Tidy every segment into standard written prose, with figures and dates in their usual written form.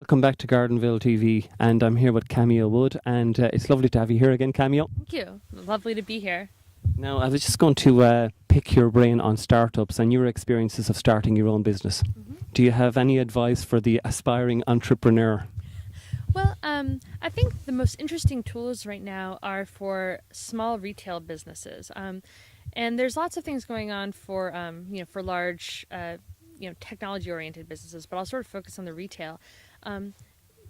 Welcome back to Gardenville TV, and I'm here with Cameo Wood, and it's lovely to have you here again, Cameo. Thank you. Lovely to be here. Now, I was just going to pick your brain on startups and your experiences of starting your own business. Do you have any advice for the aspiring entrepreneur? Well, I think the most interesting tools right now are for small retail businesses, and there's lots of things going on for for large technology-oriented businesses. But I'll sort of focus on the retail.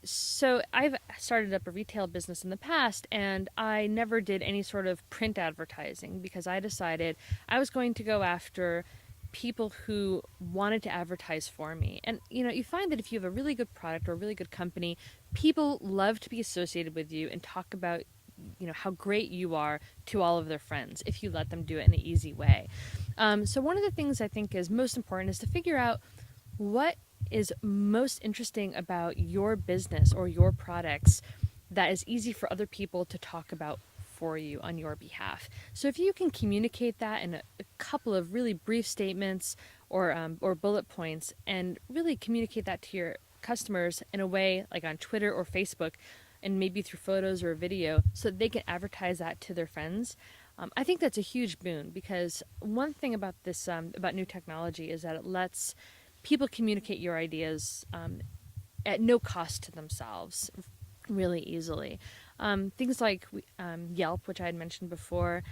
So I've started up a retail business in the past, and I never did any sort of print advertising because I decided I was going to go after people who wanted to advertise for me. And you find that if you have a really good product or a really good company, people love to be associated with you and talk about how great you are to all of their friends if you let them do it in an easy way. So one of the things I think is most important is to figure out what is most interesting about your business or your products that is easy for other people to talk about for you on your behalf. So if you can communicate that in a couple of really brief statements or bullet points, and really communicate that to your customers in a way like on Twitter or Facebook, and maybe through photos or a video, so that they can advertise that to their friends, I think that's a huge boon. Because one thing about this about new technology is that it lets people communicate your ideas at no cost to themselves really easily. Things like Yelp, which I had mentioned before,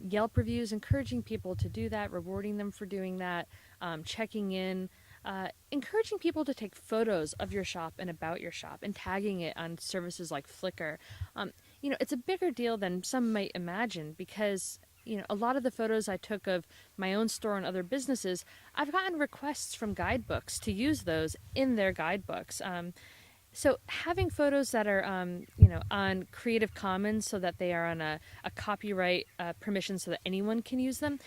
Yelp reviews, encouraging people to do that, rewarding them for doing that, checking in, encouraging people to take photos of your shop and about your shop, and tagging it on services like Flickr. It's a bigger deal than some might imagine, because a lot of the photos I took of my own store and other businesses, I've gotten requests from guidebooks to use those in their guidebooks. So having photos that are, on Creative Commons, so that they are on a copyright permission so that anyone can use them,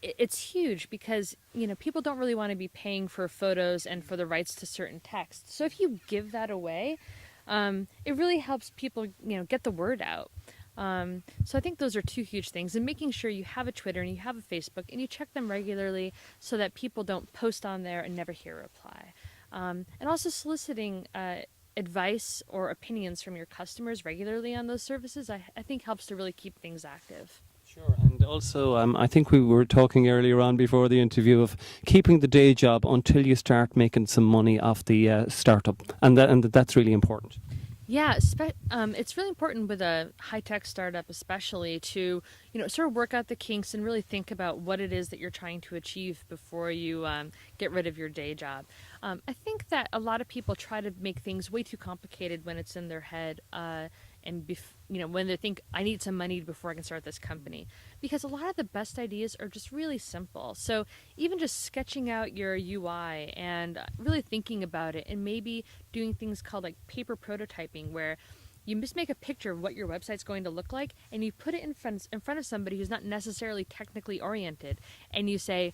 it's huge, because, people don't really want to be paying for photos and for the rights to certain text. So if you give that away, it really helps people, get the word out. So I think those are two huge things, and making sure you have a Twitter and you have a Facebook and you check them regularly so that people don't post on there and never hear a reply. And also soliciting advice or opinions from your customers regularly on those services, I think helps to really keep things active. Sure, and also I think we were talking earlier on before the interview of keeping the day job until you start making some money off the startup, and that's really important. Yeah, it's really important with a high-tech startup especially to, sort of work out the kinks and really think about what it is that you're trying to achieve before you get rid of your day job. I think that a lot of people try to make things way too complicated when it's in their head, when they think, I need some money before I can start this company. Because a lot of the best ideas are just really simple. So even just sketching out your UI and really thinking about it, and maybe doing things called like paper prototyping, where you just make a picture of what your website's going to look like, and you put it in front of somebody who's not necessarily technically oriented, and you say,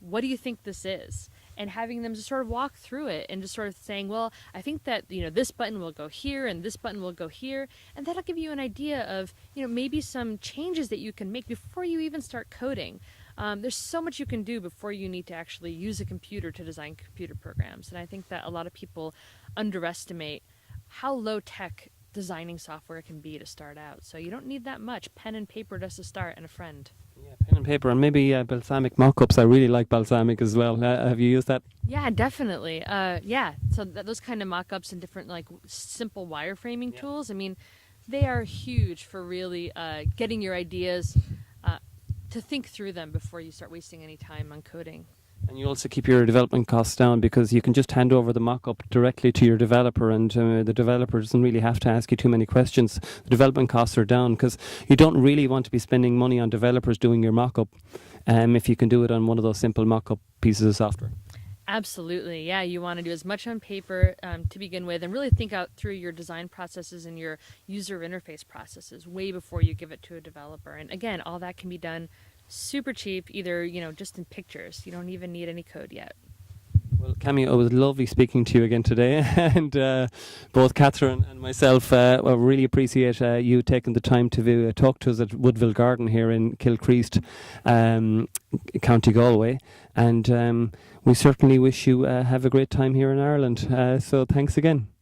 what do you think this is? And having them just sort of walk through it and just sort of saying, well, I think that, this button will go here and this button will go here. And that'll give you an idea of, maybe some changes that you can make before you even start coding. There's so much you can do before you need to actually use a computer to design computer programs. And I think that a lot of people underestimate how low tech designing software can be to start out. So you don't need that much. Pen and paper just to start, and a friend. Yeah, pen and paper, and maybe balsamic mock-ups. I really like balsamic as well. Have you used that? Yeah, definitely. So those kind of mock-ups and different like simple wireframing tools, I mean, they are huge for really getting your ideas to think through them before you start wasting any time on coding. And you also keep your development costs down, because you can just hand over the mock-up directly to your developer, and the developer doesn't really have to ask you too many questions. The development costs are down, because you don't really want to be spending money on developers doing your mock-up if you can do it on one of those simple mock-up pieces of software. Absolutely. Yeah, you want to do as much on paper to begin with, and really think out through your design processes and your user interface processes way before you give it to a developer. And again, all that can be done super cheap, either, just in pictures. You don't even need any code yet. Well, Cameo, it was lovely speaking to you again today, and both Catherine and myself really appreciate you taking the time to talk to us at Woodville Garden here in Kilcreast, County Galway, and We certainly wish you have a great time here in Ireland. So thanks again.